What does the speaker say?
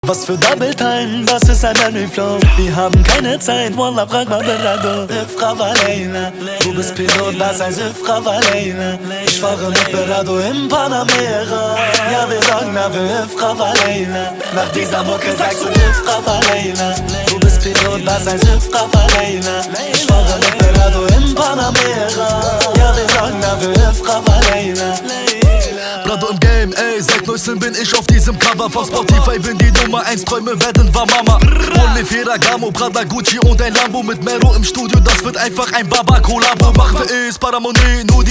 Was für Double Time, das ist ein Henry Flow. Wir haben keine Zeit, Wallah, frag mal Berado. Frau Valena, du bist Pilot, das heißt Frau Valena. Ich fahre mit Berado im Panamera. Ja, wir sagen, na, wir Frau Valena. Nach dieser Mucke sagst du Frau Valena. Du bist Pilot, das heißt Frau Valena. Ich fahre mit Berado im Panamera. Ja, wir sagen, na, wir Frau Valena. Brado im Game, ey, seit 19 bin ich auf diesem Cover. Von Spotify bin die Nummer 1, Träume werden war Mama. Ohne Ferragamo, Prada, Gucci und ein Lambo. Mit Mero im Studio, das wird einfach ein Baba-Kollabo. Machen wir es, Paramonie, nur die